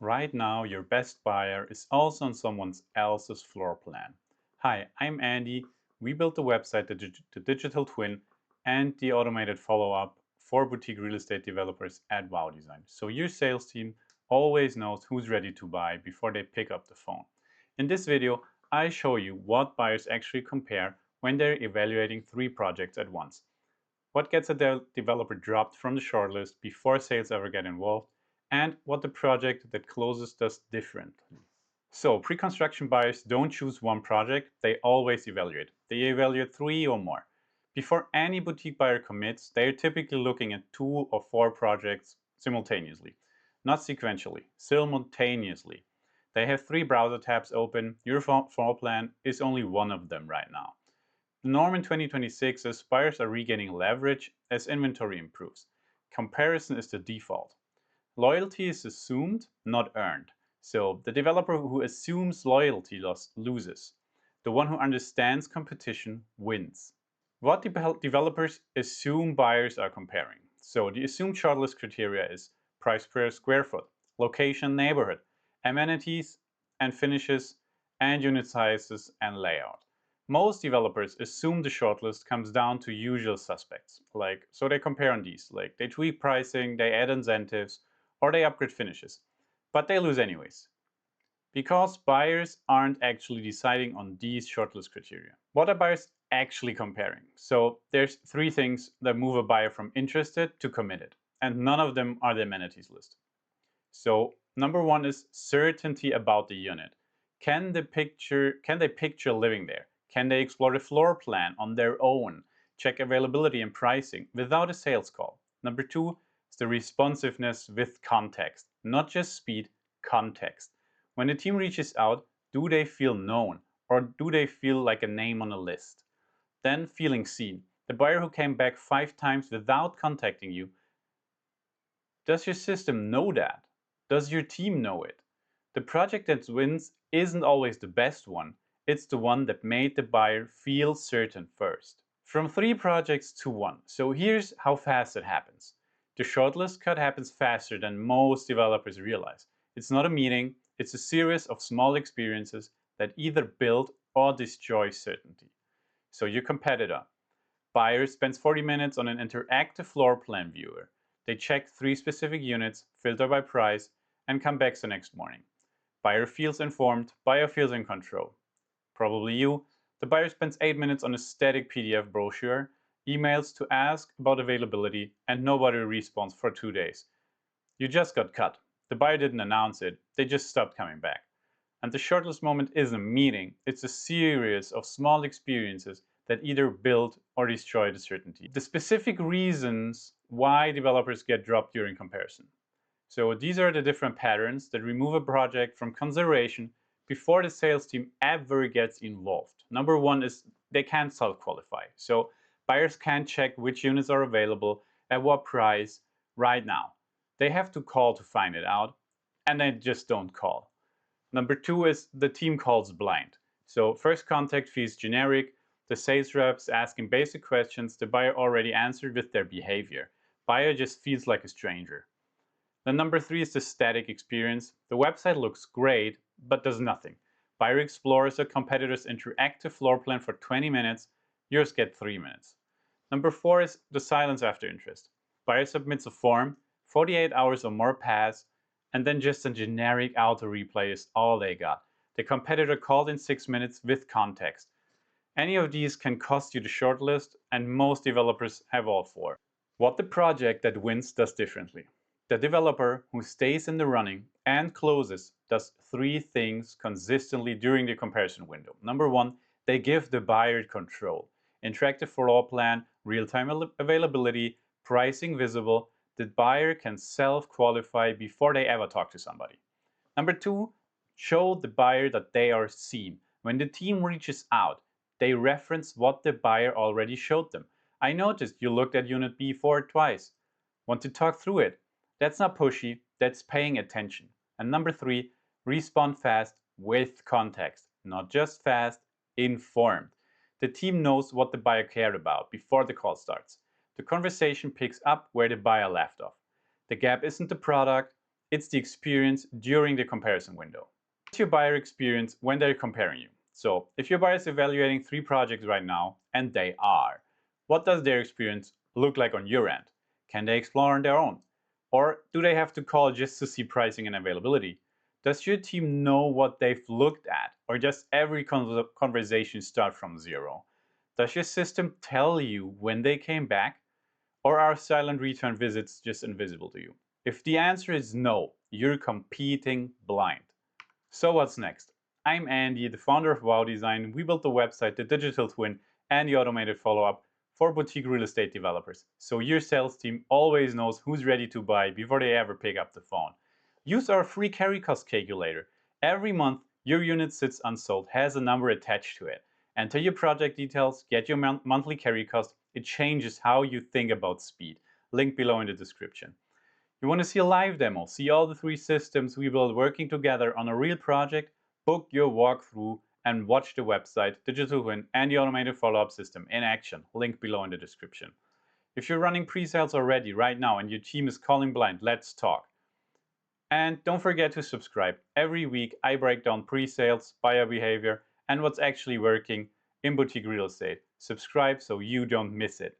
Right now, your best buyer is also on someone else's floor plan. Hi, I'm Andy. We built the website, the digital twin, and the automated follow-up for boutique real estate developers at Wow Design. So your sales team always knows who's ready to buy before they pick up the phone. In this video, I show you what buyers actually compare when they're evaluating 3 projects at once. What gets a developer dropped from the shortlist before sales ever get involved, and what the project that closes does differently. So pre-construction buyers don't choose one project, they always evaluate. They evaluate 3 or more. Before any boutique buyer commits, they are typically looking at 2 or 4 projects simultaneously. Not sequentially, simultaneously. They have 3 browser tabs open. Your floor plan is only one of them right now. The norm in 2026 is buyers are regaining leverage as inventory improves. Comparison is the default. Loyalty is assumed, not earned. So the developer who assumes loyalty loses. The one who understands competition wins. What developers assume buyers are comparing. So the assumed shortlist criteria is price per square foot, location, neighborhood, amenities and finishes, and unit sizes and layout. Most developers assume the shortlist comes down to usual suspects. So they compare on these, like they tweak pricing, they add incentives, or they upgrade finishes. But they lose anyways because buyers aren't actually deciding on these shortlist criteria. What are buyers actually comparing? So there's 3 things that move a buyer from interested to committed, and none of them are the amenities list. So number 1 is certainty about the unit. Can they picture living there? Can they explore the floor plan on their own? Check availability and pricing without a sales call. Number 2 is the responsiveness with context, not just speed, context. When the team reaches out, do they feel known or do they feel like a name on a list? Then feeling seen. The buyer who came back 5 times without contacting you, does your system know that? Does your team know it? The project that wins isn't always the best one, it's the one that made the buyer feel certain first. From 3 projects to 1. So here's how fast it happens. The shortlist cut happens faster than most developers realize. It's not a meeting, it's a series of small experiences that either build or destroy certainty. So your competitor. Buyer spends 40 minutes on an interactive floor plan viewer. They check 3 specific units, filter by price, and come back the next morning. Buyer feels informed, buyer feels in control. Probably you. The buyer spends 8 minutes on a static PDF brochure, emails to ask about availability, and nobody responds for 2 days. You just got cut. The buyer didn't announce it, they just stopped coming back. And the shortlist moment isn't a meeting, it's a series of small experiences that either build or destroy the certainty. The specific reasons why developers get dropped during comparison. So these are the different patterns that remove a project from consideration before the sales team ever gets involved. Number 1 is they can't self-qualify. So buyers can't check which units are available at what price right now. They have to call to find it out, and they just don't call. Number 2 is the team calls blind. So first contact feels generic. The sales reps asking basic questions the buyer already answered with their behavior. Buyer just feels like a stranger. Then number 3 is the static experience. The website looks great, but does nothing. Buyer explores a competitor's interactive floor plan for 20 minutes. Yours get 3 minutes. Number 4 is the silence after interest. Buyer submits a form, 48 hours or more pass, and then just a generic auto replay is all they got. The competitor called in 6 minutes with context. Any of these can cost you the shortlist, and most developers have all 4. What the project that wins does differently. The developer who stays in the running and closes does 3 things consistently during the comparison window. Number 1, they give the buyer control. Interactive floor plan, real-time availability, pricing visible. The buyer can self-qualify before they ever talk to somebody. Number 2, show the buyer that they are seen. When the team reaches out, they reference what the buyer already showed them. I noticed you looked at Unit B4 twice. Want to talk through it? That's not pushy, that's paying attention. And number 3, respond fast with context. Not just fast, informed. The team knows what the buyer cared about before the call starts. The conversation picks up where the buyer left off. The gap isn't the product, It's the experience during the comparison window. What's your buyer experience when they're comparing you? So if your buyer is evaluating 3 projects right now, and they are, what does their experience look like on your end? Can they explore on their own? Or do they have to call just to see pricing and availability? Does your team know what they've looked at, or does every conversation start from zero? Does your system tell you when they came back, or are silent return visits just invisible to you? If the answer is no, you're competing blind. So what's next? I'm Andy, the founder of Wow Design. We built the website, the digital twin, and the automated follow-up for boutique real estate developers. So your sales team always knows who's ready to buy before they ever pick up the phone. Use our free carry cost calculator. Every month, your unit sits unsold, has a number attached to it. Enter your project details, get your monthly carry cost. It changes how you think about speed. Link below in the description. You want to see a live demo, see all the 3 systems we built working together on a real project? Book your walkthrough and watch the website, digital twin, and the automated follow-up system in action. Link below in the description. If you're running pre-sales already right now and your team is calling blind, let's talk. And don't forget to subscribe. Every week I break down pre-sales, buyer behavior, and what's actually working in boutique real estate. Subscribe so you don't miss it.